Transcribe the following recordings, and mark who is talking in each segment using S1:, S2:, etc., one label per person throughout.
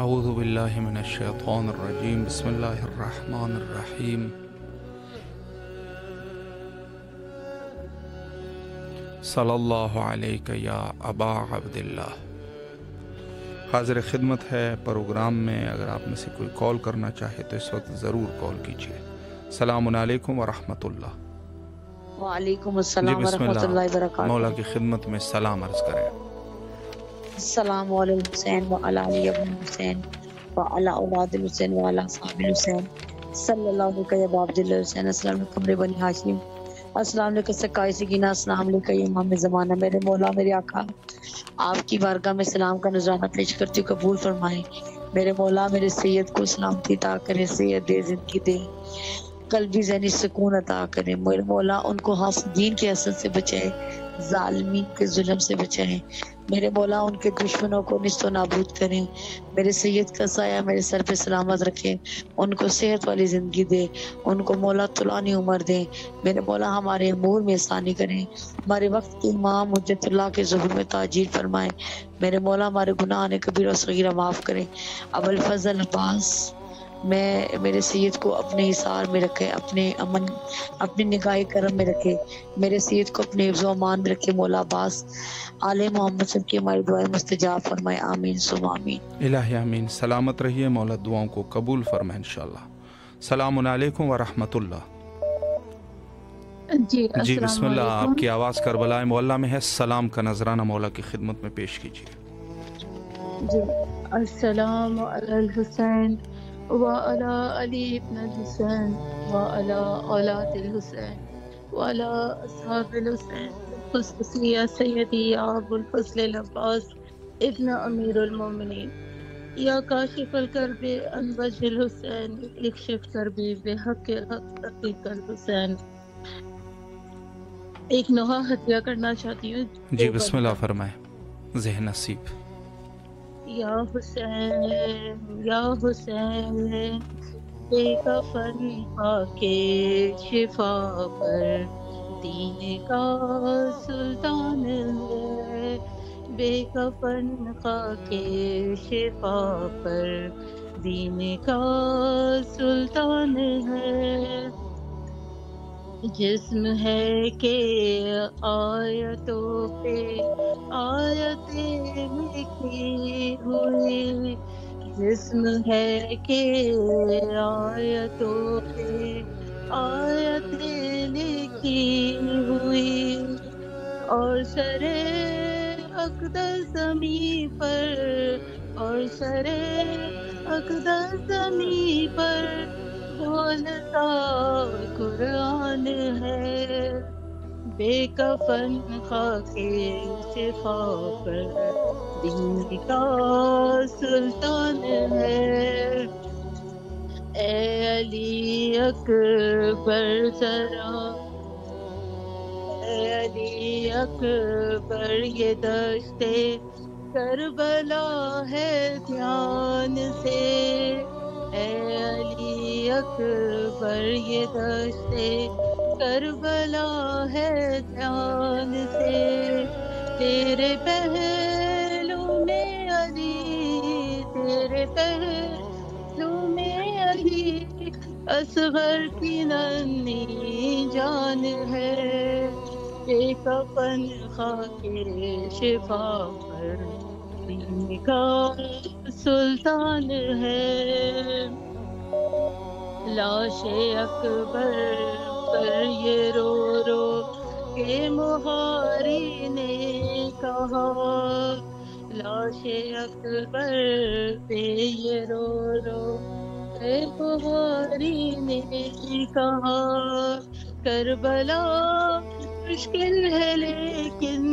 S1: اعوذ باللہ من الشیطان الرجیم بسم اللہ الرحمن الرحیم صلی اللہ علیہ یا ابا عبداللہ۔ حاضر خدمت ہے پروگرام میں، اگر آپ میں سے کوئی کال کرنا چاہے تو اس وقت ضرور کال کیجیے۔ السلام علیکم ورحمۃ اللہ۔
S2: وعلیکم السلام ورحمۃ اللہ وبرکاتہ۔
S1: مولا کی خدمت میں سلام عرض کریں۔
S2: السلام علیکم حسین وعلی علی ابن حسین وعلی اولاد الحسین وعلی اصحاب الحسین صلی اللہ علیہ یا باب دل حسین۔ السلام علیکم بنی ہاشم، السلام علیکم سکائے سکینہ، السلام علیکم امام زمانہ، میرے مولا میرے آقا، آپ کی بارگاہ میں سلام کا نذرانہ پیش کرتی ہوں، قبول فرمائیں۔ میرے مولا میرے سید کو سلامتی عطا کرے، صحت دے، زندگی دے، قلبی ذہنی سکون عطا کرے۔ میرے مولا ان کو حاسدین کے حسد سے بچائے، ظالمین کے ظلم سے بچائیں۔ میرے مولا ان کے دشمنوں کو نیست و نابود کریں۔ میرے سید کا سایہ میرے سر پہ سلامت رکھیں، ان کو صحت والی زندگی دے، ان کو مولا طولانی عمر دیں۔ میرے مولا ہمارے امور میں آسانی کریں، ہمارے وقت کے امام حجت اللہ کے ظہور میں تاجیل فرمائیں۔ میرے مولا ہمارے گناہ کبیرہ و صغیرہ معاف کریں۔ ابوالفضل عباس میں میرے سید کو اپنے حصار میں رکھے، اپنے نگاہ کرم میں رکھے، میرے سید کو اپنے حفظ و امان میں رکھے۔ مولا عباس آل محمد سب کی ہماری دعائیں مستجاب فرمائے، آمین ثم آمین۔
S1: الہی آمین۔ سلامت رہیے، مولا دعاؤں کو قبول فرمائے انشاءاللہ۔ السلام علیکم ورحمۃ اللہ۔ جی بسم اللہ، آپ کی آواز کربلا معلیٰ میں ہے، سلام کا نذرانہ مولا کی خدمت میں پیش کیجیے۔
S3: جی السلام علی الحسین وعلی علی ابن الحسین وعلی اولاد الحسین وعلی اصحاب الحسین، خصوصی یا سیدی یا ابو الفضل العباس ابن امیر المومنین، یا کاشف الکرب عن وجہ الحسین، اکشف کربی بحق حق رفیق الحسین۔ ایک نوحہ ہدیہ کرنا چاہتی ہوں۔
S1: جی بسم اللہ فرمائیں، ذہن نصیب۔
S3: یا حسین یا حسین، بے کفن خاکے شفا پر دین کا سلطان ہے، بے کفن خاکے شفا پر دین کا سلطان ہے، جسم ہے کہ آیتوں پہ آیتیں لکھی ہوئی، جسم ہے کہ آیتوں پہ آیتیں لکھی ہوئی، اور سر اقدس زمین پر، اور سر اقدس زمین پر بولتا قرآن ہے، بے کفن خاکے شفا پر دین کا سلطان ہے۔ اے علی اکبر ذرا، اے علی اکبر یہ دشت کربلا ہے دھیان سے، اے علی اکبر یہ دشت کربلا ہے دھیان سے، تیرے پہلو میں علی، تیرے پہلو میں علی اصغر کی ننھی جان ہے، بے کفن خاکے شفا پر دین کا سلطان ہے، لاش اکبر پر یہ رو رو کے مہاری نے کہا، لاش اکبر پہ یہ رو رو کے مہاری نے کہا، کربلا مشکل ہے لیکن،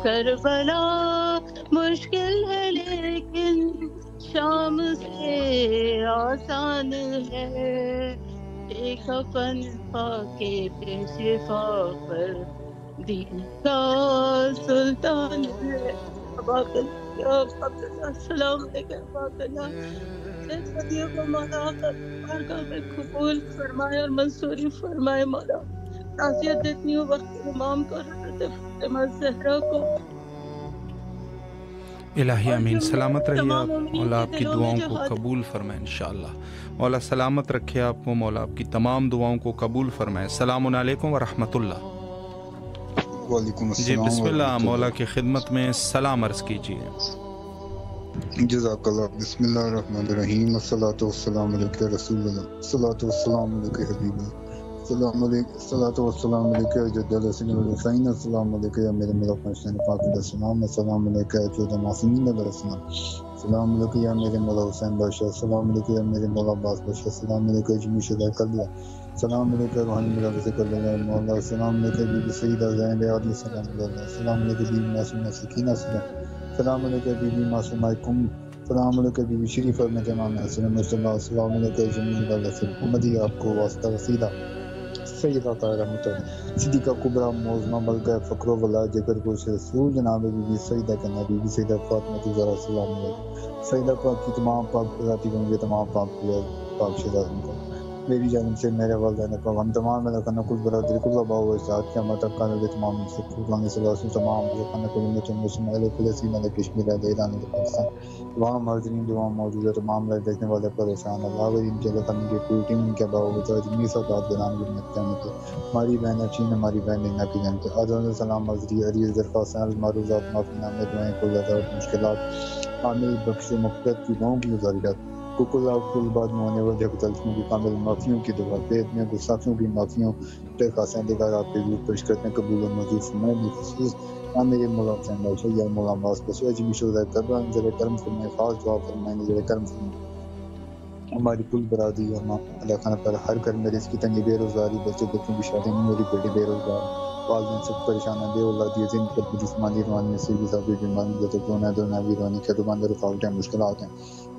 S3: کربلا مشکل ہے لیکن شام سے آسان ہے، بے کفن خاکے پہ شفا پر دین کا سلطان ہے۔ السلام علیکم صدیوں کو مولا بارگاہ میں قبول فرمائے اور منصوری فرمائے۔ مولا تعزیت دیتی ہوں وقت امام کو، حضرت فاطمہ زہرا کو۔
S1: الہی
S3: اور
S1: امین،
S3: جو
S1: سلامت رہیے
S3: تمام
S1: آپ،
S3: مومنین
S1: مولا
S3: کے
S1: آپ کی
S3: دلوں میں
S1: دعاؤں
S3: جو
S1: کو
S3: ہاتھ
S1: قبول فرمائے انشاءاللہ۔ مولا سلامت رکھے آپ کو، مولا آپ کی تمام دعاؤں کو قبول فرمائے۔ السلام علیکم ورحمۃ اللہ۔
S4: وعلیکم
S1: جی
S4: السلام
S1: بسم اللہ،
S4: ورحمۃ
S1: مولا
S4: اللہ۔
S1: کی خدمت میں سلام عرض کیجیے۔
S4: جزاک اللہ۔ بسم اللہ الرحمن الرحیم، والصلاۃ والسلام علیک رسول اللہ، الصلاۃ والسلام علیک حبیب اللہ، السلام علیکم، الصلاۃ والسلام علیک جد الحسین والحسین، السلام علیک یا میرے مولا حسین پاک علیہ السلام، السلام علیک یا جد معصومین علیہ السلام، السلام علیک یا میرے مولا حسین بادشاہ، السلام علیک یا میرے مولا عباس بادشاہ، السلام علیک جمی شدہ کلیا، السلام علیک روحانی ملابس کر اللہ مولا، السلام علیک بی بی سیدہ زینب عالیہ السلام اللہ، السلام علیک بی بی معصومہ سکینہ سلام، السلام علیک بی بی معصومہ کم، السلام علیکم بی بی شریف اور میں تمام حسن مصطفیٰ، السلام علیکم جمیل الحسن محمدی، آپ کو واسطہ وسیلہ سیدہ طاہرہ مطہرہ صدیقہ کبریٰ معظمہ ملکہ فخر و ولا جگر گوش رسول جناب بی بی سیدہ کنہ بی بی سیدہ فاطمہ زہرا، السلام علیکم سیدہ پاک کی تمام پاک ذاتی گنوں کے تمام پاک شہزادوں کو میری جانب سے، میرے والدین کو، ہم تمام ملکانہ کل برادری کل آباء و اجداد کے متعلق کے تمام مستقبلانی صلی اللہ علیہ وسلم، تمام ملکانہ کل امت مسلم اہل فلسطین، اہل کشمیر، اہل ایران، اہل پاکستان، تمام حاضرین، تمام موجودہ، تمام لائف دیکھنے والے پریشان اللہ اگر ان کے اللہ تعالیٰ کی پوری ٹیم ان کے باوجود اجمی ساتھ گران کی محنت کرنے کے ہماری بہن اچین، ہماری بہن لینا کی جانتے آدھان السلام حضری عریض درخواست معروضات معافی نامے دعائیں کل عذاب مشکلات عامل بخش مغفرت کی دعاؤں کی گزارشات کل بعد میں ہونے والے غلطیوں کی کامل معافیوں کی دعا پیٹ میں گستاخیوں کی معافیوں درخواستیں دیگر آپ کے حضور پیش کرتے ہیں، قبول و منظور فرمائے بالخصوص میرے مولا حسین بادشاہ یا مولا عباس بادشاہ اجمی شہداء کربلا، نظر کرم فرمائے، خاص دعا فرمائے، نظر کرم فرمائے ہماری کل برادری اور اللہ خانہ پر ہر گھر میں رزق کی تنگی، بے روزگاری، بچوں کی شادی نہیں ہو رہی، بیٹے بے روزگار، والدین سب پریشان ہیں، بے اولادی، زندگی پر جسمانی روحانی نصیبی صاحبی بیماری دوناوی روحانی خدمات رکاوٹیں مشکلات ہیں،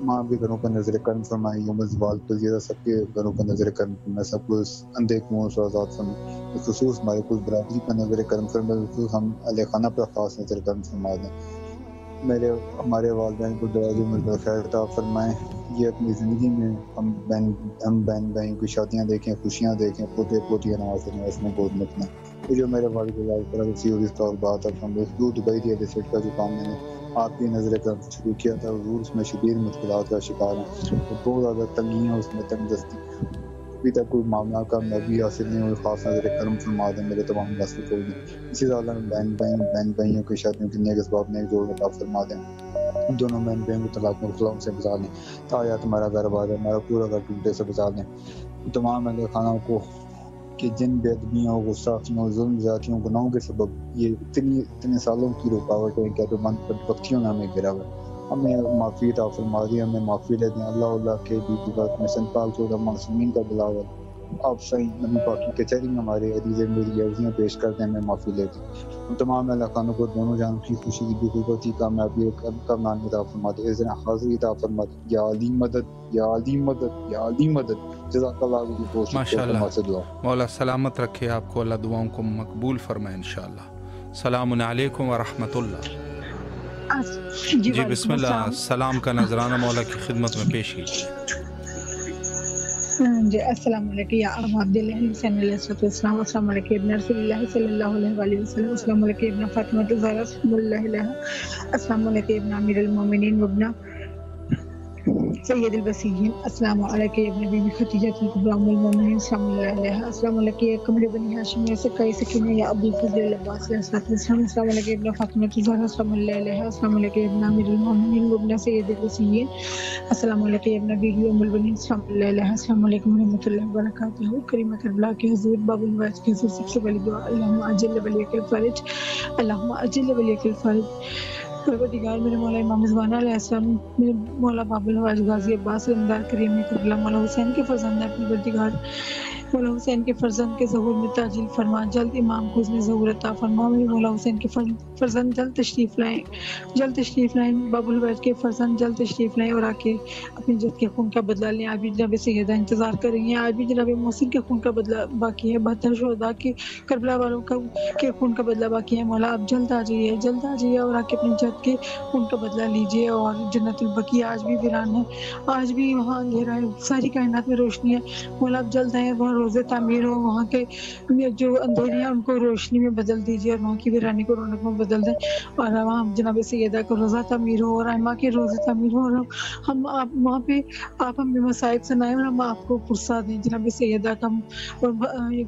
S4: ماں کے گھروں پر نظر کرم فرمائے، یوم زوال پر زیادہ سب کے گھروں پر نظر کرم فرمائے، سب کو اندھے کنویں سے آزاد فرمائے، خصوص ہمارے کل برادری پر نظر کرم فرمائے، خصوص ہم اہل خانہ پر خاص نظر کرم فرما دیں، ہمارے والدین کو دراز عمر خیر عطا فرمائیں، یہ اپنی زندگی میں ہم بہن بھائیوں کی شادیاں دیکھیں، خوشیاں دیکھیں، پوتے پوتیاں نواز اس میں گود نکلیں، یہ جو میرے والد بات اب ہم دبئی ریئل اسٹیٹ کا جو کام میں نے آپ کی نظر کا شروع کیا تھا، حضور اس میں شدید مشکلات کا شکار ہیں، بہت زیادہ تنگیاں اس میں تنگ دستی، ابھی تک کوئی معاملہ کامیابی حاصل نہیں ہوئی، خاص نظر کرم فرما دیں، میرے تمام مسئلے کھول دیں، اسی طرح بہن بھائیوں کی شادیوں کی نیک اسباب نیک جوڑ عطا فرما دیں، دونوں بہن بھائیوں کو طلاق مخلوق سے بچا لیں، تایا تمہارا گھر آباد ہے، ہمارا پورا گھر ٹوٹے سے بچا لیں، تمام اہل خانہ کو کہ جن بے ادبیوں، غصافیوں، ظلم زیادتیوں، گناہوں کے سبب یہ اتنے سالوں کی رکاوٹیں کیا تو بند بدبختیوں نے ہمیں گرا ہوا، ہمیں معافی عطا فرما دی، ہمیں معافی دے دیں، اللہ کے بی بی فاطمہ حسین پاک چودہ معصومین کا بلاول آپ صحیح نبی پاک کی کچہری میں ہمارے عزیز میری عرضیاں پیش کر دیں، ہمیں معافی لے دیں، ہم تمام اہل خانوں کو دونوں جانب کی خوشی کی خوشی کامیابی کا نام عطا فرما دے، اس دن حاضری عطا فرما دے، یا علی مدد یا علی مدد یا علی مدد، جزاک اللہ کی بہت
S1: ماشاء
S4: شکریہ،
S1: اللہ،
S4: سے دعا
S1: مولا سلامت رکھے آپ کو، اللہ دعاؤں کو مقبول فرمائے انشاءاللہ۔ السلام علیکم ورحمۃ اللہ۔ جی بسم اللہ، سلام کا نذرانہ مولا کی خدمت میں پیش کیجیے۔
S5: جی السلام علیکم یا ابا عبداللہ حسین علیہ السلام، السلام علیکم ابن رسول اللہ صلی اللہ علیہ وآلہ وسلم، السلام علیکم ابن فاطمہ الزہرا صلی اللہ علیہ، السلام علیکم ابن امیر المومنین وابن سید البصیرین، السلام علیکم ابن بی بی خدیجہ کبریٰ ام المومنین السلام اللہ علیہ، السلام علیکم یا قمر بنی ہاشم یا سکائی سکینہ یا ابو فضل عباس علیہ السلام، السلام علیکم ابن فاطمہ الزہرا السلام اللہ علیہ، السلام علیکم ابن امیر المومنین وابن سید البصیرین، السلام علیکم ابن بی بی ام البنین السلام اللہ علیہ، السلام علیکم ورحمۃ اللہ وبرکاتہ، کریمہ کربلا کے حضور باب الویس کے حضور سب سے بڑی دعا، اللہم اجل ولیک الفرج، اللہم اجل ولیک الفرج، پروردگار میرے مولا امام زمانہ علیہ السلام، میرے مولا باب الحواج غازی عباس علمدار کریم کربلا، مولا حسین کے فرزند ہے، پروردگار مولا حسین کے فرزند کے ظہور میں تعجیل فرما، جلد امام کو اس میں ظہور عطا فرما، میرے مولا حسین کے فرزند جلد تشریف لائیں، باب الحواج کے فرزند جلد تشریف لائیں اور آ کے اپنی جد کے خون کا بدلہ لیں، آج بھی جناب سیدہ انتظار کر رہی ہیں، آج بھی جناب محسن کے خون کا بدلہ باقی ہے، 72 شہداء کے کربلا والوں کے خون کا بدلہ باقی ہے، مولا آپ جلد آ جائیے اور آ کے اپنی جد کے خون کا بدلہ لیجیے، اور جنت البقیع آج بھی ویران ہے، آج بھی وہاں اندھیرا ہے، ساری کائنات میں روشنی ہے، مولا آپ جلد آئیں، وہاں روزے تعمیر ہو، وہاں کے جو اندھیریاں ان کو روشنی میں بدل دیجیے اور وہاں کی ویرانی کو رونق میں بدل دیں، اور وہاں جناب سیدہ کا روزہ تعمیر ہو اور ائمہ کے روزے تعمیر ہو، اور ہم آپ وہاں پہ آپ ہمیں مصائب سنائیں اور ہم آپ کو پرسا دیں جناب سیدہ کا اور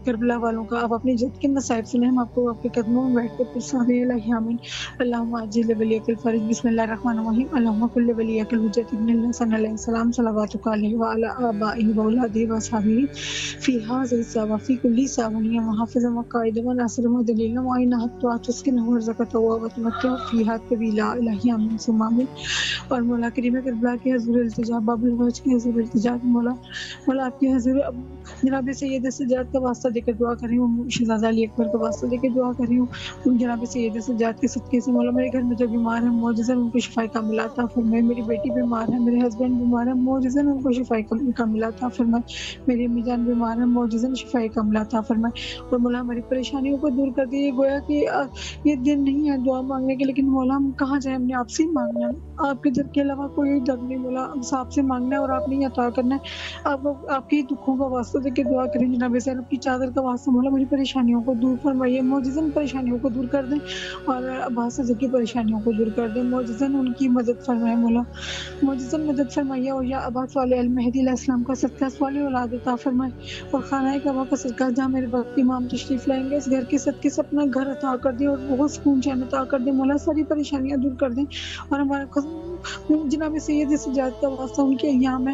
S5: کربلا والوں کا، آپ اپنی جد کے مصائب سنائیں، ہم آپ کو آپ کے قدموں میں بیٹھ کے پرسا دیں۔ الہی آمین۔ اللہم عاجل ولیک الفرج، بسم اللہ الرحمن الرحیم، اللہم کل ولیک الحجت ابن الحسن علیہ السلام صلواتک علیہ وعلی آبائہ واولادہ واصحابہ فی ھذہ الساعۃ وفی کل ساعۃ وحافظا وقائدا وناصرا ودلیلا وعینا حتی تسکنہ ورزقہ وتمتع فیھا طویلا۔ الہی آمین ثم آمین۔ اور مولا کریم کربلا کے حضور التجا، باب الوجہ کے حضور التجا، مولا آپ کے حضور جناب سید سجاد کا واسطہ دے کر دعا کر رہی ہوں، شہزادہ علی اکبر کا واسطہ دے کے دعا کر رہی ہوں جناب سید سجاد کے صدقے سے، مولا میرے گھر میں جو بیمار ہیں معجزاً ان کو شفا کاملہ عطا فرمائے، میری بیٹی بیمار ہے، میرے ہسبینڈ بیمار ہیں معجزاً ان کو شفا کاملہ عطا فرمائے، میری امی جان بیمار ہیں معجزاً شفا کاملہ عطا فرمائے، اور مولا ہماری پریشانیوں کو دور کر دیجیے۔ گویا کہ یہ دن نہیں ہے دعا مانگنے کے، لیکن مولا ہم کہاں جائیں، ہم نے آپ سے ہی مانگنا ہے، آپ کے در کے علاوہ کوئی در نہیں، مولا ہم آپ سے مانگنا ہے اور آپ نے ہی عطا کرنا ہے۔ آپ کے دکھوں کا واسطہ دے کے دعا کریں جناب زینب کی چادر کا واسطہ، مولا میری پریشانیوں کو دور فرمائیے، معجزاً پریشانیوں کو دور کر دیں، اور عباس حضرت کی پریشانیوں کو دور کر دیں، معجزاً ان کی مدد فرمائے، مولا معجزاً مدد فرمائیے، اور یا عباس والے المہدی علیہ السلام کا صدقہ والے اولاد عطا فرمائے، اور خانہ کعبہ کا صدقہ جہاں میرے وقت امام تشریف لائیں گے اس گھر کے صدقے سے اپنا گھر عطا کر دیں اور بہت سکون چین عطا کر دیں، مولا ساری پریشانیاں دور کر دیں، اور ہمارا جناب سید سجاد کا واسطہ ان کے ایام ہے،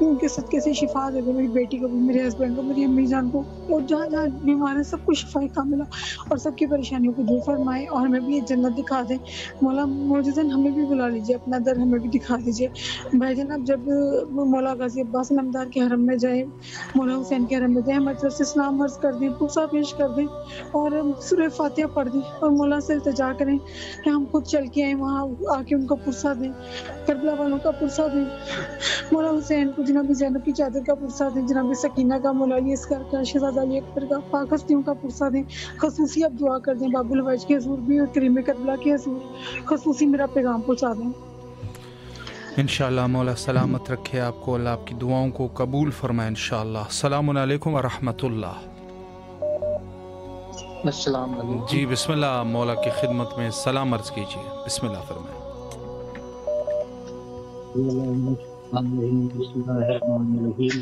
S5: ان کے صدقے سے شفا دے دے، میری بیٹی کو بھی، میرے ہسبینڈ کو، میری امی جان کو، اور جہاں جہاں بیمار ہیں سب کو شفا کاملہ اور سب کی پریشانیوں کو دور فرمائے، اور ہمیں بھی یہ جنت دکھا دیں، مولا معجزاً ہمیں بھی بلا لیجیے، اپنا در ہمیں بھی دکھا دیجیے۔ بھائی جناب جب مولا غازی عباس علمدار کے حرم میں جائیں، مولا حسین کے حرم میں جائیں، ہماری طرف سے سلام عرض کر دیں، پرسہ پیش کر دیں اور سورہ فاتحہ پڑھ دیں، اور مولا سے التجا کریں کہ ہم خود چل کے آئیں، وہاں آ کے ان کو پرسہ دیں، کربلا والوں کا پرسہ دیں، مولا حسین کو جناب زینب کی چادر کا پرسہ دیں، جناب سکینہ کا، مولا علی اصغر کا، شہزادہ علی اکبر کا، پاک ہستیوں کا پرسہ دیں، خصوصی اب دعا کر دیں باب الوجہ کے حضور بھی اور کریم کربلا کے حضور خصوصی میرا پیغام پہنچا دیں۔
S1: انشاءاللہ مولا سلامت رکھے آپ کو، اللہ آپ کی دعاؤں کو قبول فرمائے انشاءاللہ۔ السلام علیکم ورحمۃ اللہ۔
S6: السلام علیکم
S1: جی بسم اللہ، مولا کی خدمت میں سلام عرض کیجیے، بسم اللہ فرمائیں۔
S6: بسم اللہ الرحمن الرحیم،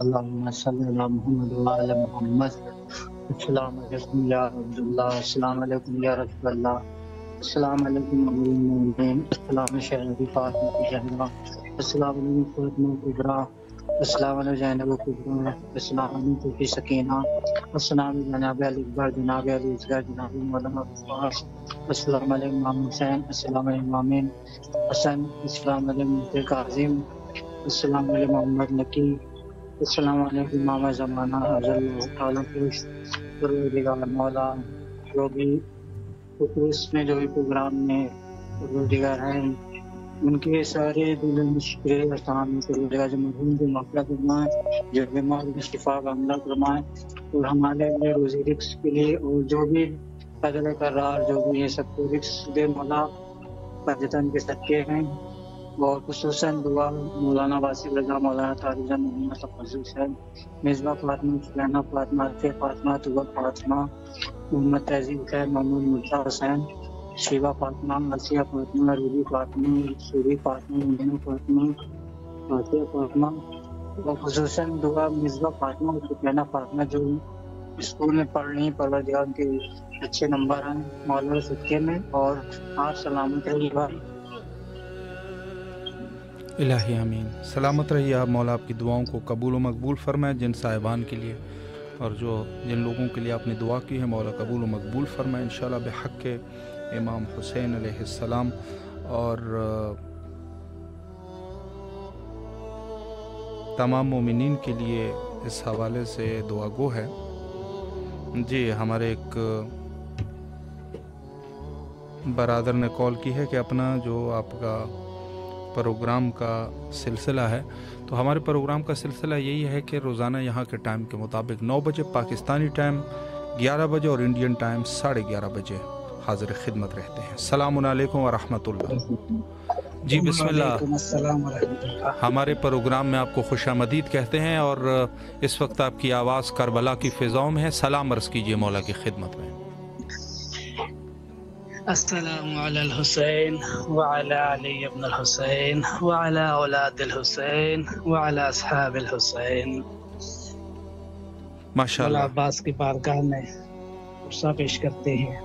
S6: اللہم صلی علی محمد وعلی محمد۔ السلام علیکم یا عبداللہ، السلام علیکم یا رسول اللہ، السلام علیکم امیر المومنین، السلام شہزادی فاطمہ زہرا، السلام علیکم فاطمہ کبریٰ، السلام علیکم زینب کبریٰ، السلام علیکم صوفی سکینہ، السلام علیکم جناب علی اکبر، جناب علی اصغر، جناب مولانا عباس، السلام علیکم امام حسین، السلام علیکم امین حسن، السلام علیکم مفتی کاظم، السلام علیکم محمد نقی، السلام علیکم امام زمانہ حضرت اللہ تعالیٰ کے پروردگار مولا، جو بھی اس میں جو بھی پروگرام میں پروردگار ہیں ان کے سارے دل میں شکر احسان پروردگار جو مرحوم کو مغفرت فرمائے، جو بیمار میں شفا کا عملہ فرمائے، اور ہمارے لیے روزی رزق کے لیے اور جو بھی قدر قرار جو بھی یہ سب کو رزق دے مولا، پاکستان کے صدقے ہیں، اور خصوصاً دعا مولانا واسف رضا، مولانا طارق جان، محمد تفضل حسین، مصباح فاطمہ، سلینا فاطمہ، عطیہ فاطمہ، طوبہ فاطمہ، محمد تہذیب خیر، محمود مرزا حسین، شیبہ فاطمہ، عصیہ فاطمہ، روبی فاطمہ، سوری فاطمہ، مدینہ فاطمہ، عطیہ فاطمہ، اور خصوصاً دعا مصباح فاطمہ اور سلینا فاطمہ جو اسکول میں پڑھ رہی ہیں، پروردگار کے اچھے نمبر ہیں مولا صدقے میں، اور آپ سلامت رہیے بھائی۔
S1: الہی آمین، سلامت رہیے آپ، مولا آپ کی دعاؤں کو قبول و مقبول فرمائے، جن صاحبان کے لیے اور جن لوگوں کے لیے آپ نے دعا کی ہے مولا قبول و مقبول فرمائے انشاءاللہ بحق امام حسین علیہ السلام۔ اور تمام مومنین کے لیے اس حوالے سے دعا گو ہے۔ جی ہمارے ایک برادر نے کال کی ہے کہ اپنا جو آپ کا پروگرام کا سلسلہ ہے، تو ہمارے پروگرام کا سلسلہ یہی ہے کہ روزانہ یہاں کے ٹائم کے مطابق 9 بجے پاکستانی ٹائم، 11 بجے اور انڈین ٹائم 11:30 بجے حاضر خدمت رہتے ہیں۔ السلام علیکم ورحمۃ اللہ۔ جی بسم اللہ.
S7: وعلیکم السلام ورحمۃ اللہ.
S1: ہمارے پروگرام میں آپ کو خوش آمدید کہتے ہیں اور اس وقت آپ کی آواز کربلا کی فضاؤں میں ہے. سلام عرض کیجیے مولا کی خدمت میں.
S7: السلام علی الحسین وعلی علی ابن الحسین وعلی اولاد الحسین وعلی اصحاب الحسین.
S1: ماشاء
S7: مولا
S1: اللہ.
S7: عباس کی بارگاہ میں عرصہ پیش کرتے ہیں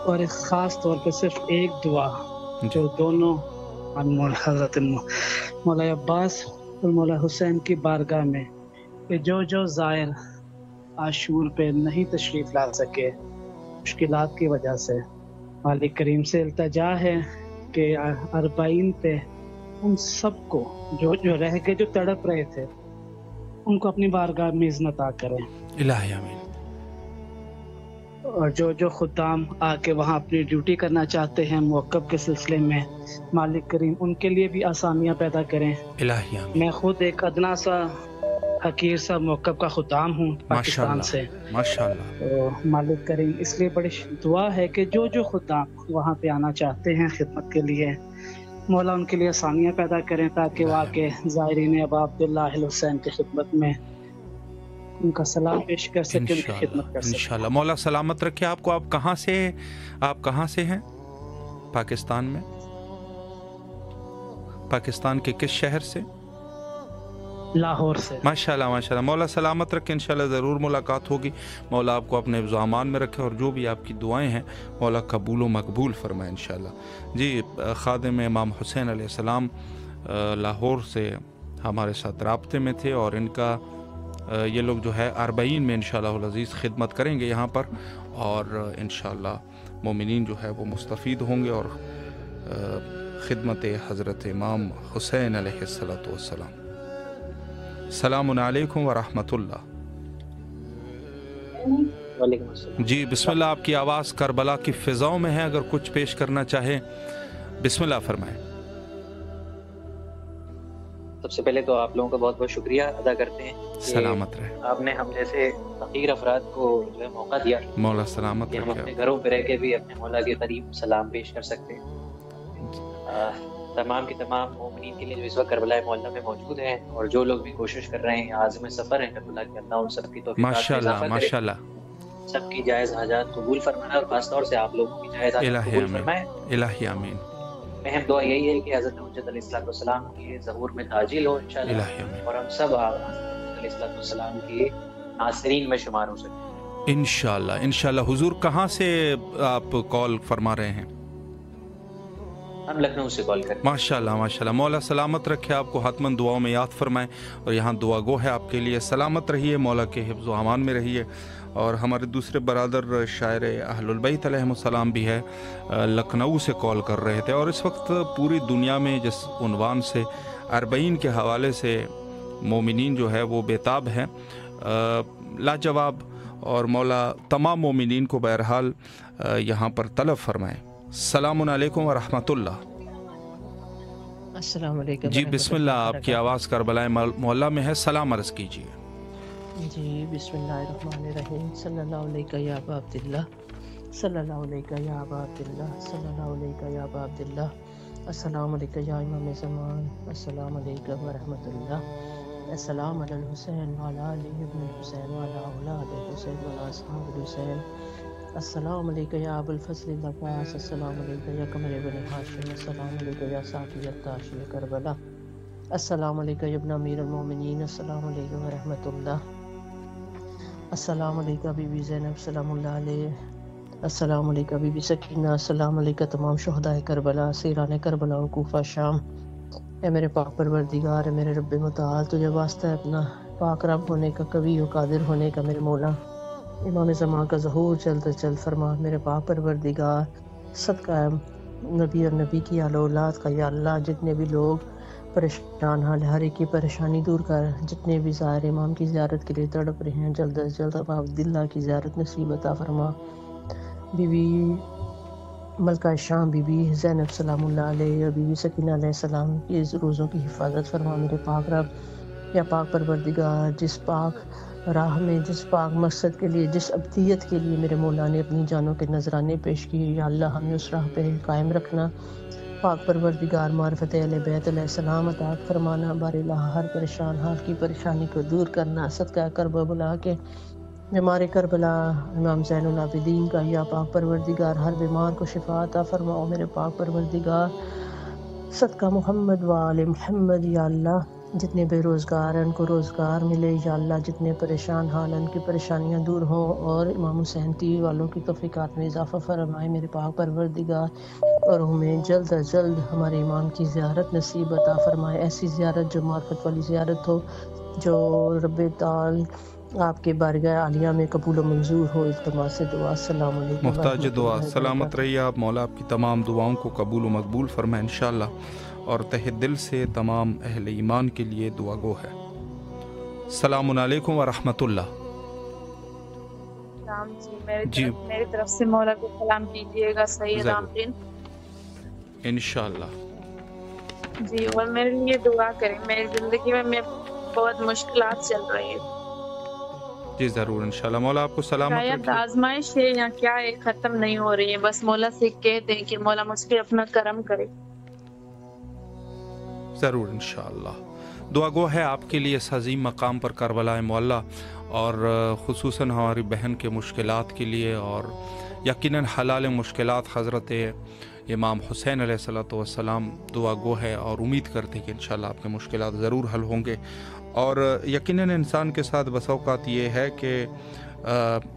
S7: اور ایک خاص طور پہ صرف ایک دعا جو دونوں حضرت مولا عباس اور مولا حسین کی بارگاہ میں کہ جو زائر عاشور پہ نہیں تشریف لا سکے مشکلات کی وجہ سے، مالک کریم سے التجا ہے کہ اربعین پہ ان سب کو جو رہ کے جو تڑپ رہے تھے ان کو اپنی بارگاہ میں عظمت عطا کریں.
S1: الہی آمین.
S7: اور جو خدام آ کے وہاں اپنی ڈیوٹی کرنا چاہتے ہیں موقف کے سلسلے میں، مالک کریم ان کے لیے بھی آسانیاں پیدا کریں.
S1: الہی آمین.
S7: میں خود ایک ادنا سا حقیر سا موقف کا خدام ہوں پاکستان سے.
S1: ماشاءاللہ.
S7: تو مالک کریم اس لیے بڑی دعا ہے کہ جو خدام وہاں پہ آنا چاہتے ہیں خدمت کے لیے، مولا ان کے لیے آسانیاں پیدا کریں تاکہ وہ آ کے زائرین ابا عبداللہ الحسین کی خدمت میں ان کا سلام پیش کر سکیں، ان کی خدمت کر سکیں.
S1: انشاءاللہ. مولا سلامت رکھے آپ کو. آپ کہاں سے ہیں پاکستان میں؟ پاکستان کے کس شہر سے؟
S7: لاہور سے.
S1: ماشاءاللہ ماشاءاللہ. مولا سلامت رکھے. انشاءاللہ ضرور ملاقات ہوگی. مولا آپ کو اپنے حفظ و امان میں رکھے اور جو بھی آپ کی دعائیں ہیں مولا قبول و مقبول فرمائے انشاءاللہ. جی خادم امام حسین علیہ السلام لاہور سے ہمارے ساتھ رابطے میں تھے اور ان کا یہ لوگ جو ہے اربعین میں انشاءاللہ العزیز خدمت کریں گے یہاں پر اور انشاءاللہ مومنین جو ہے وہ مستفید ہوں گے اور خدمت حضرت امام حسین علیہ السلام. السلام علیکم ورحمۃ اللہ.
S8: وعلیکم السلام.
S1: جی بسم اللہ. آپ کی آواز کربلا کی فضاؤں میں ہے. اگر کچھ پیش کرنا چاہیں بسم اللہ فرمائیں.
S8: سب سے پہلے تو آپ لوگوں کا بہت بہت شکریہ ادا کرتے ہیں.
S1: سلامت رہے.
S8: آپ نے ہم جیسے فقیر افراد کو جو ہے موقع دیا
S1: مولا سلامت
S8: کہ ہم
S1: رکھے.
S8: اپنے گھروں پہ رہ کے بھی اپنے مولا کے قریب سلام پیش کر سکتے ہیں. تمام کے تمام مومنین کے لیے جو اس وقت کربلا معلیٰ میں موجود ہیں اور جو لوگ بھی کوشش کر رہے ہیں عازم سفر ہیں کربلا کے، اللہ ان سب کی توفیقات میں اضافہ کرے.
S1: ماشاءاللہ.
S8: سب کی جائز حاجات قبول فرمائے اور خاص طور سے آپ لوگوں کی جائز حاجات قبول فرمائے.
S1: الہی آمین.
S8: اہم دعا یہی ہے کہ حضرت حجت علیہ السلام کی ظہور میں تعجیل ہو انشاءاللہ اور ہم سب حضرت علیہ السلام کی ناصرین میں شمار ہو سکیں
S1: انشاءاللہ. انشاءاللہ. حضور کہاں سے آپ کال فرما رہے ہیں؟
S8: ہم لکھنؤ سے کال کریں.
S1: ماشاءاللہ ماشاءاللہ. مولا سلامت رکھے آپ کو. حتماً دعاؤں میں یاد فرمائیں اور یہاں دعا گو ہے آپ کے لیے. سلامت رہیے. مولا کے حفظ و امان میں رہیے. اور ہمارے دوسرے برادر شاعر اہل البیت علیہم السلام بھی ہے لکھنؤ سے کال کر رہے تھے اور اس وقت پوری دنیا میں جس عنوان سے اربعین کے حوالے سے مومنین جو ہے وہ بےتاب ہیں لاجواب اور مولا تمام مومنین کو بہرحال یہاں پر طلب فرمائیں. السلام علیکم ورحمۃ اللہ.
S9: السلام علیکم.
S1: جی بسم اللہ. آپ کی آواز کربلا معلیٰ میں ہے. سلام عرض کیجیے.
S9: جی بسم اللہ الرحمن الرحیم. صلی اللہ علیہ یا ابا عبداللہ، صلی اللہ علیہ یا ابا عبداللہ، صلی اللہ علیہ یا ابا عبداللہ. السلام علیکم یا امام زمان. السلام علیکم ورحمۃ اللہ. السلام علی الحسین وعلی علی ابن الحسین وعلی اولاد الحسین وعلی اصحاب الحسین. السلام علیکم یا ابو الفضل العباس. السلام علیکم یا قمر بن ہاشم. السلام علیکم یا صافی التاشی کربلا. السلام علیکم یا ابن امیر المومنین. السلام علیکم ورحمۃ اللہ. السلام علیکم بی بی زینب سلام اللہ علیہ. السلام علیکم بی بی سکینہ. السلام علیکم تمام شہدائے کربلا، سیران کربلا و کوفہ شام. اے میرے پاک پروردگار، اے میرے رب متعال، تجھے واسطہ ہے اپنا پاک رب ہونے کا، قوی و قادر ہونے کا میرے مولا. امام زمان کا ظہور جلد از جلد فرما میرے پاک پروردگار. صدقہ نبی اور نبی کی آل اولاد کا یا اللہ، جتنے بھی لوگ پریشان حال ہر ایک کی پریشانی دور کر، جتنے بھی زائر امام کی زیارت کے لیے تڑپ رہے ہیں جلد از جلد ابا عبداللہ کی زیارت نصیب عطا فرما. بی بی ملکہ شام، بی بی زینب سلام اللہ علیہ اور بی بی سکینہ علیہ السلام کی روزوں کی حفاظت فرما میرے پاک رب. یا پاک پروردگار، جس پاک راہ میں، جس پاک مقصد کے لیے، جس ابدیت کے لیے میرے مولا نے اپنی جانوں کے نذرانے پیش کیے، یا اللہ ہمیں اس راہ پہ قائم رکھنا. پاک پروردگار معرفت اہل بیت علیہ السلام عطا فرمانا، بار الہ ہر پریشان حال کی پریشانی کو دور کرنا، صدقہ کربلا کے بیمار کربلا امام زین العابدین کا یا پاک پروردگار ہر بیمار کو شفا عطا فرماؤ میرے پاک پروردگار، صدقہ محمد و آل محمد یا اللہ۔ جتنے بے روزگار ہیں ان کو روزگار ملے یا اللہ، جتنے پریشان حال ہیں ان کی پریشانیاں دور ہوں، اور امام حسین ٹی وی والوں کی توفیقات میں اضافہ فرمائے میرے پاک پروردگار، اور ہمیں جلد از جلد ہمارے امام کی زیارت نصیب عطا فرمائے، ایسی زیارت جو معرفت والی زیارت ہو، جو رب تعالی آپ کے بارگاہ عالیہ میں قبول و منظور ہو۔ التماس دعا، السلام علیکم۔
S1: محتاج دعا، سلامت رہیے آپ، مولا آپ کی تمام دعاؤں کو قبول و مقبول فرمائے انشاءاللہ، اور تہ دل سے تمام اہل ایمان کے لیے دعا گو ہے۔ السلام علیکم ورحمۃ اللہ۔
S10: سلام جی، میری طرف سے مولا کو سلام کیجیے گا سید آمین
S1: انشاءاللہ۔
S10: جی، اور میرے لیے دعا کریں، میری زندگی میں بہت مشکلات چل رہی ہیں۔
S1: جی ضرور انشاءاللہ، مولا آپ کو سلامت
S10: شاید
S1: رکھے۔
S10: آزمائش ہے یا کیا ہے، ختم نہیں ہو رہی ہے، بس مولا سے کہتے ہیں کہ مولا مجھ پہ اپنا کرم کرے۔
S1: ضرور انشاءاللہ، دعا گو ہے آپ کے لیے اس عظیم مقام پر کربلا معلیٰ، اور خصوصاً ہماری بہن کے مشکلات کے لیے، اور یقیناً حلال مشکلات حضرت امام حسین علیہ الصلوۃ والسلام دعا گو ہے، اور امید کرتے کہ انشاءاللہ آپ کے مشکلات ضرور حل ہوں گے۔ اور یقیناً انسان کے ساتھ بس اوقات یہ ہے کہ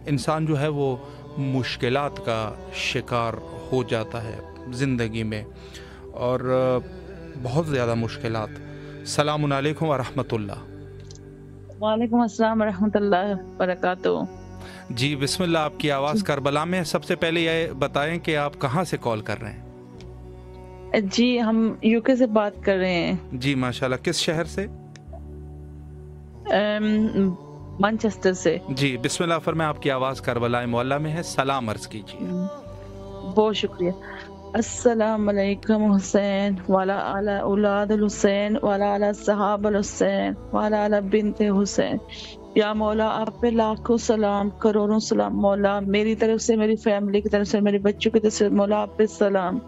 S1: انسان جو ہے وہ مشکلات کا شکار ہو جاتا ہے زندگی میں، اور بہت زیادہ مشکلات۔ السلام علیکم ورحمۃ اللہ۔
S10: وعلیکم السلام ورحمۃ اللہ وبرکاتہ۔
S1: جی بسم اللہ، آپ کی آواز کربلا میں۔ سب سے پہلے یہ بتائیں کہ آپ کہاں سے کال کر رہے ہیں؟
S10: جی ہم یو کے سے بات کر رہے ہیں۔
S1: جی ماشاءاللہ، کس شہر سے؟
S10: مانچسٹر سے۔
S1: جی بسم اللہ فرمائیں، آپ کی آواز کربلا معلیٰ میں ہے، سلام عرض کیجیے۔
S10: بہت شکریہ۔ السلام علیکم حسین والا اعلی اولاد الحسین والا اعلی صحاب الحسین والا اعلی بنت حسین، یا مولا آپ پہ لاکھوں سلام، کروڑوں سلام مولا، میری طرف سے، میری فیملی کی طرف سے، میرے بچوں کی طرف سے مولا آپ پہ سلام۔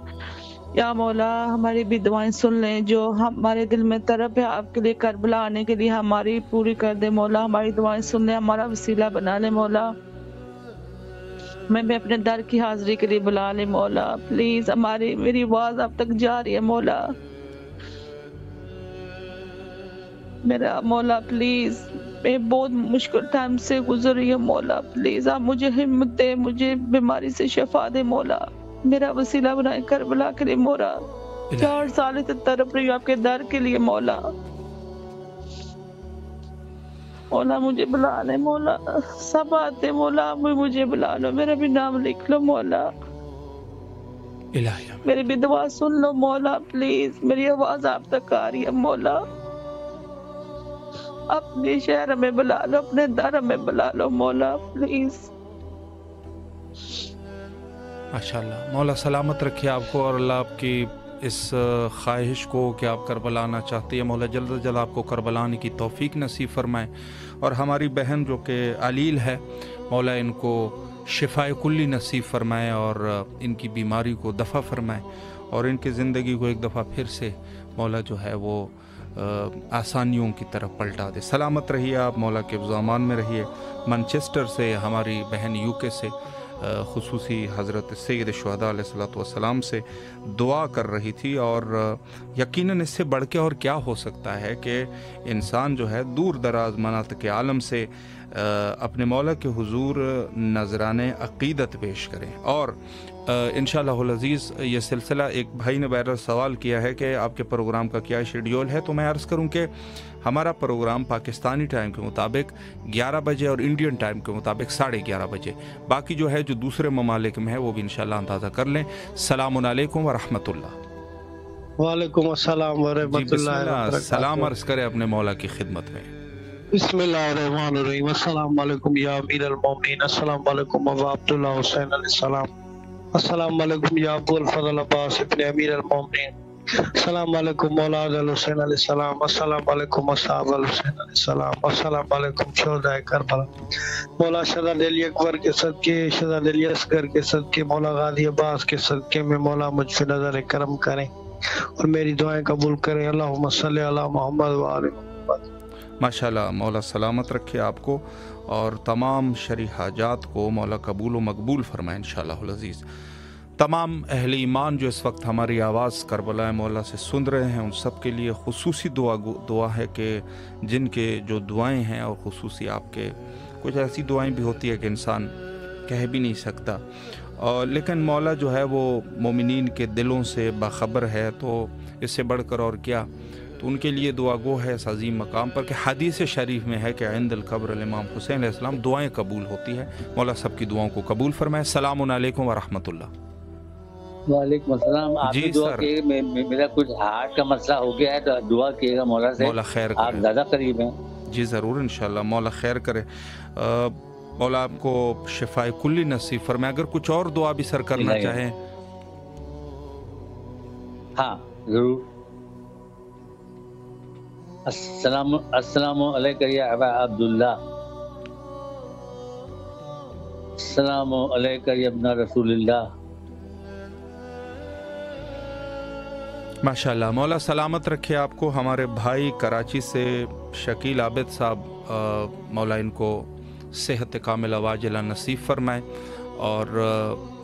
S10: یا مولا ہماری بھی دعائیں سن لیں، جو ہمارے دل میں طرف ہے آپ کے لیے کربلا آنے کے لیے ہماری پوری کر دے مولا، ہماری دعائیں سن لیں، ہمارا وسیلہ بنا لے مولا، میں اپنے در کی حاضری کے لیے بلا لے مولا، پلیز میری آواز اب تک جا رہی ہے مولا، میرا مولا پلیز، میں بہت مشکل ٹائم سے گزر رہی ہوں مولا، پلیز آپ مجھے ہمت دے، مجھے بیماری سے شفا دے مولا، میرا وسیلہ بنائے کربلا کے لیے مولا، 4 سال سے تڑپ رہی ہوں آپ کے در کے لیے مولا، مولا مجھے بلا لے مولا، سب آتے مولا، مجھے بلا لو، میرا بھی نام لکھ لو مولا، میری بھی دعا سن لو مولا، پلیز میری آواز آپ تک آ رہی ہے مولا، اپنے شہر میں بلا لو، اپنے در میں بلا لو مولا، پلیز۔
S1: ماشاءاللہ، مولا سلامت رکھے آپ کو، اور اللہ آپ کی اس خواہش کو کہ آپ کربلا آنا چاہتی ہے، مولا جلد از جلد آپ کو کربلا آنے کی توفیق نصیب فرمائے، اور ہماری بہن جو کہ علیل ہے مولا ان کو شفائے کلی نصیب فرمائے، اور ان کی بیماری کو دفع فرمائے، اور ان کی زندگی کو ایک دفعہ پھر سے مولا جو ہے وہ آسانیوں کی طرف پلٹا دے۔ سلامت رہیے آپ، مولا کے امان میں رہیے۔ مانچسٹر سے ہماری بہن یو کے سے خصوصی حضرت سید الشہداء علیہ الصلوۃ والسلام سے دعا کر رہی تھی، اور یقیناً اس سے بڑھ کے اور کیا ہو سکتا ہے کہ انسان جو ہے دور دراز مناطق عالم سے اپنے مولا کے حضور نذرانے عقیدت پیش کریں۔ اور انشاءاللہ العزیز یہ سلسلہ، ایک بھائی نے بہرحال سوال کیا ہے کہ آپ کے پروگرام کا کیا شیڈیول ہے، تو میں عرض کروں کہ ہمارا پروگرام پاکستانی ٹائم کے مطابق 11 بجے اور انڈین ٹائم کے مطابق 11:30 بجے، باقی جو ہے جو دوسرے ممالک میں ہے وہ بھی انشاءاللہ اندازہ کر لیں۔ السلام علیکم ورحمۃ اللہ۔
S11: وعلیکم السلام ورحمۃ اللہ وبرکاتہ۔
S1: سلام عرض کرے اپنے مولا کی خدمت میں۔
S11: بسم اللہ الرحمن الرحیم۔ السلام علیکم یا امیر المومنین، السلام علیکم ابا عبداللہ حسین علیہ السلام، السلام علیکم یا ابو الفضل عباس ابن امیر المومنین، السلام علیکم مولا الحسین علیہ السلام، السلام علیکم اصحاب الحسین علیہ السلام، السلام علیکم شہدائے کربلا، مولا شہزاد علی اکبر کے صدقے، شہزاد علی اصغر کے صدقے، مولا غازی عباس کے صدقے میں مولا مجھ پہ نظر کرم کریں۔ اور میری دعائیں قبول کرے. اللہم صلی علی محمد و آل محمد.
S1: ماشاءاللہ، مولا سلامت رکھے آپ کو اور تمام شرعی حاجات کو مولا قبول و مقبول فرمائے انشاءاللہ العزیز. تمام اہل ایمان جو اس وقت ہماری آواز کربلا مولا سے سن رہے ہیں، ان سب کے لیے خصوصی دعا ہے کہ جن کے جو دعائیں ہیں، اور خصوصی آپ کے کچھ ایسی دعائیں بھی ہوتی ہے کہ انسان کہہ بھی نہیں سکتا، اور لیکن مولا جو ہے وہ مومنین کے دلوں سے باخبر ہے، تو اس سے بڑھ کر اور کیا. تو ان کے لیے دعا گو ہے اس عظیم مقام پر کہ حدیث شریف میں ہے کہ عند القبر الامام حسین علیہ السلام دعائیں قبول ہوتی ہے. مولا سب کی دعاؤں کو قبول فرمائے. السلام علیکم ورحمۃ اللہ.
S12: وعلیکم السلام. آپ نے دعا کی، میرا کچھ ہارٹ کا مسئلہ ہو گیا ہے تو دعا کیے گا مولا سے.
S1: مولا خیر کرے.
S12: آپ زیادہ قریب ہیں.
S1: جی ضرور انشاءاللہ، مولا خیر کرے. مولا آپ کو شفاء کلی نصیب فرمائے. اگر کچھ اور دعا بھی سر کرنا چاہیں.
S12: ہاں ضرور. السلام علیکم یا ابا عبداللہ. السلام علیکم یا ابن رسول اللہ.
S1: ماشاءاللہ، مولا سلامت رکھے آپ کو. ہمارے بھائی کراچی سے شکیل عابد صاحب، مولا ان کو صحت کاملہ واجلہ نصیب فرمائے، اور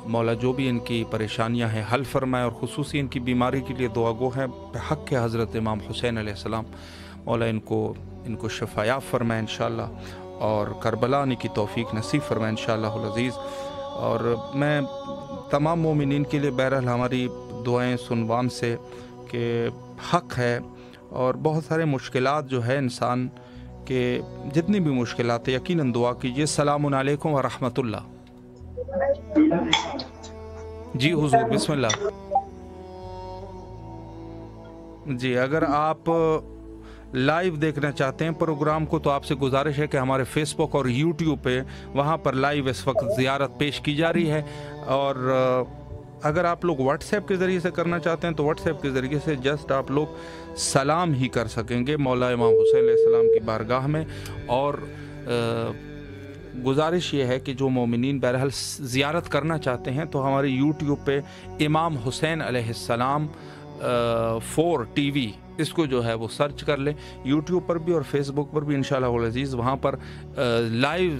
S1: مولا جو بھی ان کی پریشانیاں ہیں حل فرمائے، اور خصوصی ان کی بیماری کے لیے دعا گو ہے بحق کے حضرت امام حسین علیہ السلام. مولا ان کو شفا یاب فرمائے انشاءاللہ، اور کربلا آنے کی توفیق نصیب فرمائے انشاءاللہ العزیز. اور میں تمام مومنین کے لیے بہرحال ہماری دعائیں سنوان سے کہ حق ہے، اور بہت سارے مشکلات جو ہے انسان کے، جتنی بھی مشکلات ہیں یقیناً دعا کیجیے. السلام علیکم ورحمۃ اللہ. جی حضور بسم اللہ. جی اگر آپ لائیو دیکھنا چاہتے ہیں پروگرام کو تو آپ سے گزارش ہے کہ ہمارے فیس بک اور یوٹیوب پہ وہاں پر لائیو اس وقت زیارت پیش کی جا رہی ہے. اور اگر آپ لوگ واٹس ایپ کے ذریعے سے کرنا چاہتے ہیں تو واٹس ایپ کے ذریعے سے جسٹ آپ لوگ سلام ہی کر سکیں گے مولا امام حسین علیہ السلام کی بارگاہ میں. اور گزارش یہ ہے کہ جو مومنین بہرحال زیارت کرنا چاہتے ہیں تو ہمارے یوٹیوب پہ امام حسین علیہ السلام 4 TV اس کو جو ہے وہ سرچ کر لیں، یوٹیوب پر بھی اور فیس بک پر بھی انشاءاللہ العزیز. وہاں پر لائیو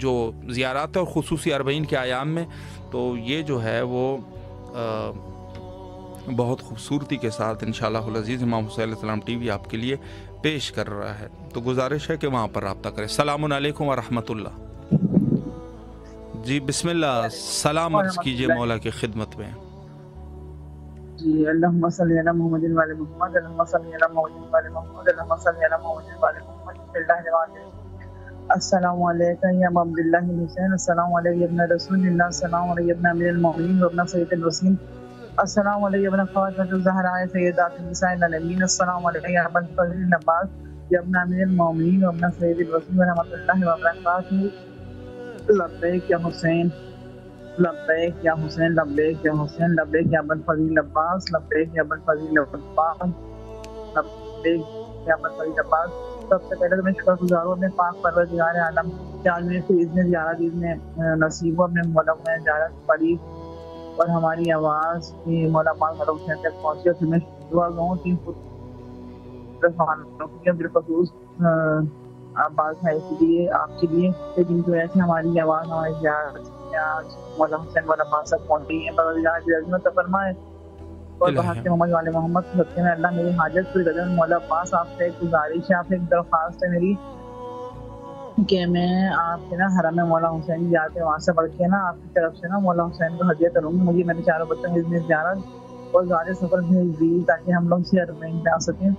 S1: جو زیارات ہے، اور خصوصی 40 کے ایام میں، تو یہ جو ہے وہ بہت خوبصورتی کے ساتھ انشاءاللہ العزیز امام حسین علیہ السلام TV آپ کے لیے پیش کر رہا ہے. تو گزارش ہے کہ وہاں پر رابطہ کریں. السلام علیکم ورحمۃ اللہ. جی بسم اللہ، سلام عرض کیجئے مولا کی خدمت میں.
S10: جی اللہم صلی علی محمد و علی محمد، اللہم صلی علی محمد و علی محمد، اللہم صلی علی محمد و علی محمد. بسم اللہ الرحمن الرحیم. السلام علیکم یا عبداللہ الحسین، السلام علیکم ابن رسول اللہ، السلام علیکم ابن امیر المؤمنین و ابن سید الوسیم، السلام علیکم ابن فاطمہ الزہرا سیدات النساء العالمین، السلام علیکم یا ابن فضل عباس یا ابن امیر المؤمنین و ابن سید الوسیم ورحمۃ اللہ وبرکاتہ. لبیک یا حسین، لبیک یا حسین، لبیک یا حسین، لبیک یا ابن فضل عباس، لبیک یا ابن فضل عباس، لبیک یا ابن فضل عباس. سب سے پہلے تو میں شکر گزار ہوں اپنے پاک پروردگار عالم کہ آج میں سے اذن زیارت اذن نصیب ہو اپنے مولا میں زیارت پڑھی اور ہماری آواز کی مولا پاک حسین تک پہنچی. اور میں دعا گاؤں کہ بالخصوص عباس بھائی کے لیے، آپ کے لیے، لیکن جو ایسے ہماری آواز ہماری زیارت مولا حسین مولا پاک تک پہنچی ہے. پروردگار کی عظمت فرمائے اور بحق محمد والے محمد صدقے میں اللہ میری حاجت پوری کر دے. مولا پاس آپ سے ایک گزارش ہے، آپ سے ایک درخواست ہے میری کہ میں آپ کے نا حرم میں مولا حسین جاتے وہاں سے پڑھ کے نا آپ کی طرف سے نا مولا حسین کو ہدیہ کروں گی. مجھے میرے چاروں بچوں کی زیارت اور زیادہ سفر بھیج دی تاکہ ہم لوگ سے ارمین پہ آ سکیں.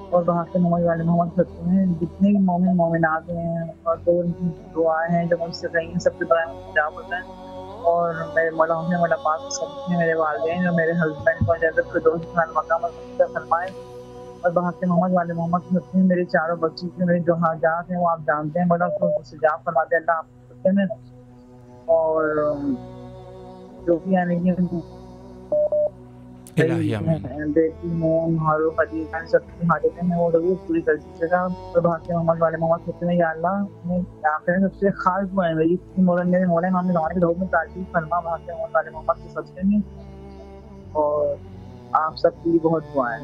S10: اور بحق محمد والے محمد صدقے میں جتنے بھی مومن مومنات ہیں اور جو ان کی دعائیں ہیں جو مجھ سے کہیں ہیں، سب کے برائے مجاب ہوتا ہے. اور میرے مولا حسین مولا پاک سب میرے والدین اور میرے ہسبینڈ کو جنت کے دوست خان مقام فرمائے. اور بحق محمد والے محمد صدقے میں میرے چاروں بچوں کے میرے جو حاجات ہیں وہ آپ جانتے ہیں، مولا کو استجاب فرما دے اللہ آپ کے میں. اور جو بھی یعنی کہ بیٹی مون ہارو حدیث سب کی حاجتیں ہیں وہ ضرور پوری کر دیجیے گا. اور بحق محمد والے محمد صدقے میں یا اللہ میں آخر سب سے خاص دعا ہے میری مولانا امام زمانے کے دور میں تعجیل فرما بحق محمد والے محمد کے صدقے میں. اور
S13: آپ سب کے لیے بہت دعائیں.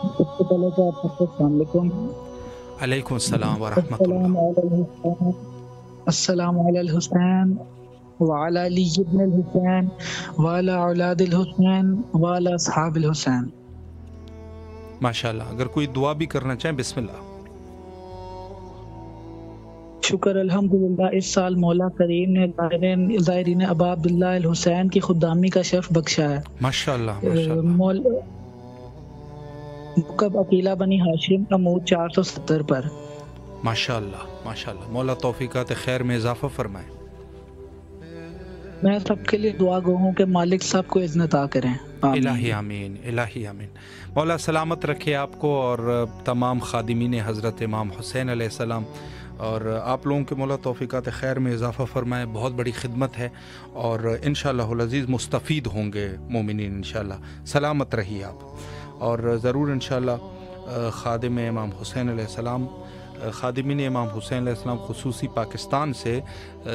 S13: سب سے پہلے تو آپ سب کو السلام علیکم.
S1: علیکم السلام ورحمۃ اللہ.
S13: السلام علی الحسین وعلی علی ابن الحسین وعلی اولاد الحسین وعلی اصحاب الحسین.
S1: ماشاءاللہ. اگر کوئی دعا بھی کرنا چاہیں بسم اللہ.
S13: شکر الحمدللہ اس سال مولا کریم نے زائرین ابا عبداللہ الحسین کی خدامی کا شرف بخشا ہے.
S1: ماشاءاللہ.
S13: مکب عقیلہ بنی ہاشم عمود 470 پر.
S1: ماشاءاللہ ماشاءاللہ. مولا توفیقات خیر میں اضافہ فرمائے.
S13: میں سب کے لیے دعا گو ہوں کہ مالک سب کو عزت عطا کریں.
S1: الہی آمین. الہی آمین. مولا سلامت رکھے آپ کو اور تمام خادمین حضرت امام حسین علیہ السلام، اور آپ لوگوں کے مولا توفیقات خیر میں اضافہ فرمائے. بہت بڑی خدمت ہے اور انشاءاللہ العزیز مستفید ہوں گے مومنین انشاءاللہ. سلامت رہیے آپ، اور ضرور انشاءاللہ خادم امام حسین علیہ السلام، خادمین امام حسین علیہ السلام خصوصی پاکستان سے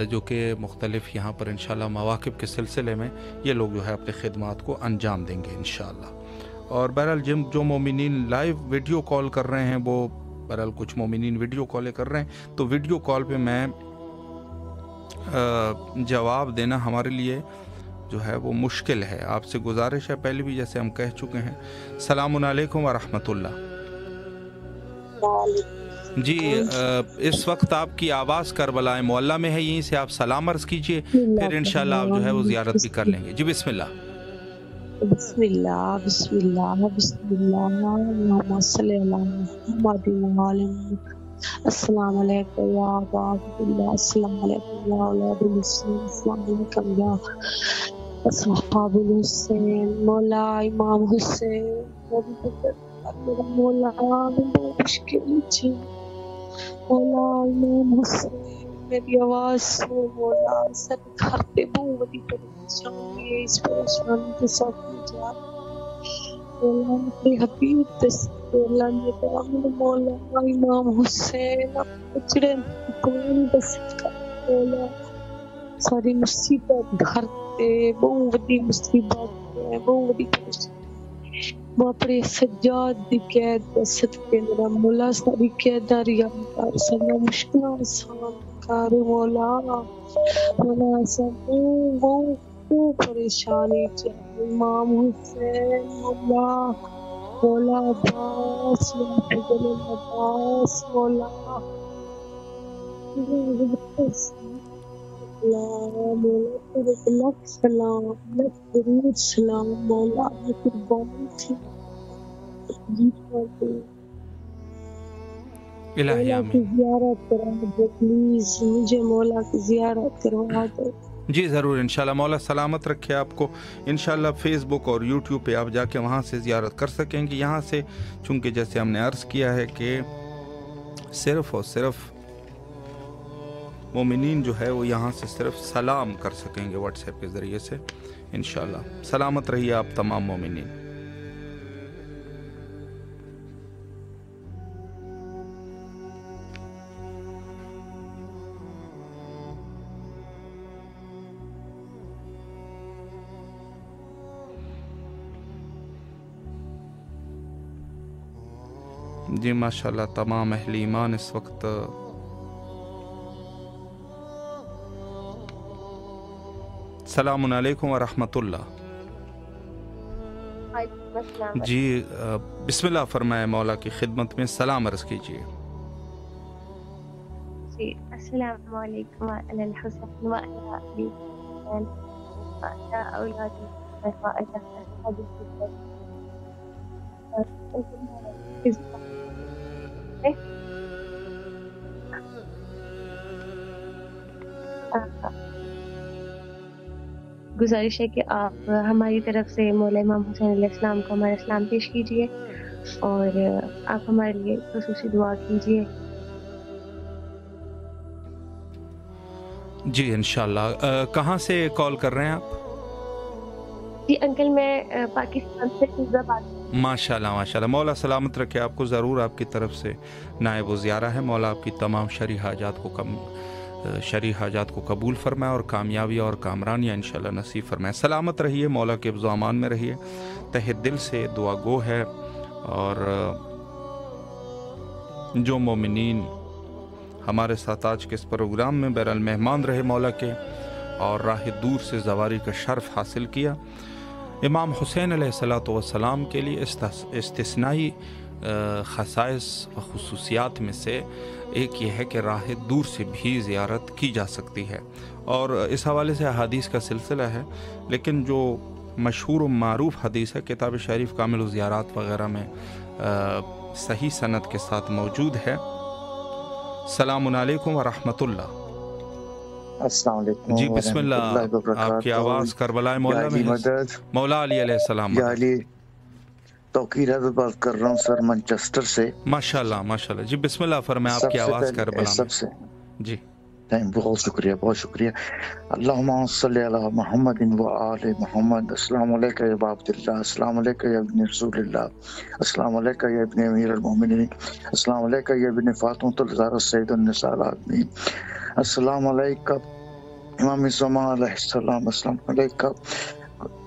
S1: جو کہ مختلف یہاں پر انشاءاللہ مواقف کے سلسلے میں یہ لوگ جو ہے اپنے خدمات کو انجام دیں گے انشاءاللہ. اور بہرحال جو مومنین لائیو ویڈیو کال کر رہے ہیں، وہ بہرحال کچھ مومنین ویڈیو کالیں کر رہے ہیں، تو ویڈیو کال پہ میں جواب دینا ہمارے لیے جو ہے وہ مشکل ہے. آپ سے گزارش ہے، پہلے بھی جیسے ہم کہہ چکے ہیں. السلام علیکم ورحمۃ اللہ. جی اس وقت آپ کی آواز کربلا معلیٰ میں ہے، یہیں سے آپ سلام عرض کیجئے، پھر انشاءاللہ آپ جو ہے وہ زیارت بھی کر لیں گے. جی بسم اللہ.
S2: بسم اللہ بسم اللہ بسم اللہ. اللہم صلی علی محمد وعلی السلام علیکم یا ابا عبداللہ، السلام علیکم یا اولاد الحسین، السلام علیکم یا اصحاب الحسین. مولا امام حسین میرا مولا مشکل چی، مولا امام حسین میری آواز سو مولا. سر گھر پہ بہت بڑی پریشانی ہے، اس پریشانی کے ساتھ نجات مولا میرے حبیب تسلا میرا مولا امام حسین بچڑے کون بس مولا. ساری مصیبت گھر پہ بہت بڑی مصیبت ہے، بہت بڑی پریشانی. وہ اپنے سجاد دی قید دست کے میرا مولا ساری قیداری کر، ساری مشکل آسان کر مولا. مولا سب وہ پریشانی چاہے امام حسین مولا، مولا عباس یا فضل العباس مولا، مولا سلام درود سلام مولا. قربانی تھی مولا کی زیارت کرا دو پلیز، مجھے مولا کی زیارت کروا دو.
S1: جی ضرور انشاءاللہ. مولا سلامت رکھے آپ کو. انشاءاللہ فیس بک اور یوٹیوب پہ آپ جا کے وہاں سے زیارت کر سکیں گے. یہاں سے چونکہ جیسے ہم نے عرض کیا ہے کہ صرف اور صرف مومنین جو ہے وہ یہاں سے صرف سلام کر سکیں گے واٹس ایپ کے ذریعے سے انشاءاللہ. سلامت رہیے آپ تمام مومنین. جی ماشاءاللہ تمام اہل ایمان اس وقت السلام علیکم ورحمۃ اللہ. جی بسم اللہ فرمائے، مولا کی خدمت میں سلام عرض کیجیے.
S14: جی السلام علیکم وعلی الحسین وعلی علی وعلی اولاد وعلی اصحاب گزارش ہے کہ آپ ہماری طرف سے مولا امام حسین علیہ السلام کو ہمارا سلام پیش کیجیے اور آپ ہمارے لیے خصوصی دعا کیجیے.
S1: جی انشاءاللہ. کہاں سے کال کر رہے ہیں آپ؟
S14: جی انکل میں پاکستان سے فیض آباد.
S1: ماشاءاللہ ماشاءاللہ. مولا سلامت رکھے آپ کو. ضرور آپ کی طرف سے نائب و زیارہ ہے. مولا آپ کی تمام شرعی حاجات کو قبول فرمائے اور کامیابی اور کامرانیاں انشاءاللہ نصیب فرمائے. سلامت رہیے، مولا کے حفظ و امان میں رہیے. تہ دل سے دعا گو ہے اور جو مومنین ہمارے ساتھ آج کے اس پروگرام میں بہرحال مہمان رہے مولا کے اور راہ دور سے زواری کا شرف حاصل کیا، امام حسین علیہ الصلوۃ والسلام کے لیے استثنائی خصائص و خصوصیات میں سے ایک یہ ہے کہ راہ دور سے بھی زیارت کی جا سکتی ہے، اور اس حوالے سے احادیث کا سلسلہ ہے، لیکن جو مشہور و معروف حدیث ہے کتاب شریف کامل الزیارات وغیرہ میں صحیح سند کے ساتھ موجود ہے۔ السلام علیکم ورحمۃ اللہ۔
S15: السلام علیکم
S1: جی بسم اللہ، آپ کی آواز کربلا مولا میں مولا علی علیہ السلام۔
S15: توقیر حضرت بات کر رہا ہوں سر مانچسٹر سے۔
S1: ماشاءاللہ ماشاءاللہ، جی بسم اللہ فرمائیں، آپ کی آواز کربلا میں۔
S15: سب سے
S1: جی
S15: بہت شکریہ بہت شکریہ۔ اللہم صلی علی محمد و آل محمد۔ السلام علیکم یا ابا عبداللہ، السلام علیکم یا ابن رسول اللہ، السلام علیکم یا ابن امیر المومنین، السلام علیکم یا ابن فاطمۃ الزہرا سید النساء العالمین، السلام علیکم امام زمان علیہ السلام، السلام علیکم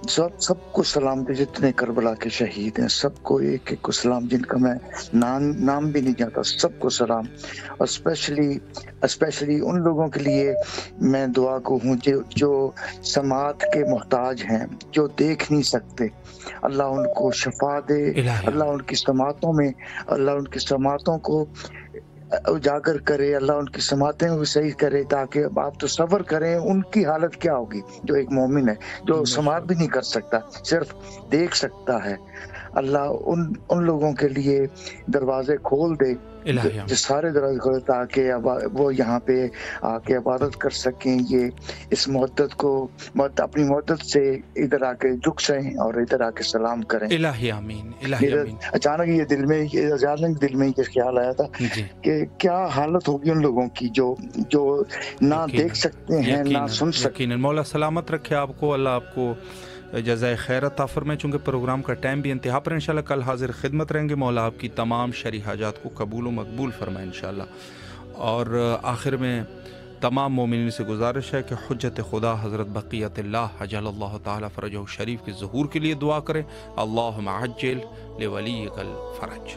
S15: سب کو سلام دے جتنے کربلا کے شہید ہیں، سب کو ایک ایک کو سلام، جن کا میں نام بھی نہیں جانتا، سب کو سلام، اور اسپیشلی ان لوگوں کے لیے میں دعا کو ہوں جو سماعت کے محتاج ہیں، جو دیکھ نہیں سکتے، اللہ ان کو شفا دے، اللہ ان کی سماعتوں کو اجاگر کرے، اللہ ان کی سماعتیں بھی صحیح کرے، تاکہ آپ تصور کریں ان کی حالت کیا ہوگی، جو ایک مومن ہے جو سماعت بھی نہیں کر سکتا، صرف دیکھ سکتا ہے۔ اللہ ان لوگوں کے لیے دروازے کھول دے، جو سارے دروازے کھولے، تاکہ وہ یہاں پہ آ کے عبادت کر سکیں، یہ اس مدت کو اپنی مدت سے ادھر آ کے جھک سکیں اور ادھر آ کے سلام کریں۔
S1: الہی آمین، الہی آمین۔
S15: اچانک یہ دل میں یہ خیال آیا تھا کہ کیا حالت ہوگی ان لوگوں کی جو نہ دیکھ سکتے ہیں نہ سن سکتے ہیں۔
S1: مولا سلامت رکھے آپ کو، اللہ آپ کو جزائے خیر عطا فرمائے۔ چونکہ پروگرام کا ٹائم بھی انتہا پر، انشاءاللہ کل حاضر خدمت رہیں گے، مولا آپ کی تمام شرعی حاجات کو قبول و مقبول فرمائے انشاءاللہ۔ اور آخر میں تمام مومنین سے گزارش ہے کہ حجت خدا حضرت بقیت اللہ عجل اللہ تعالی فرجہ شریف کے ظہور کے لیے دعا کریں۔ اللہم عجل لولیک الفرج۔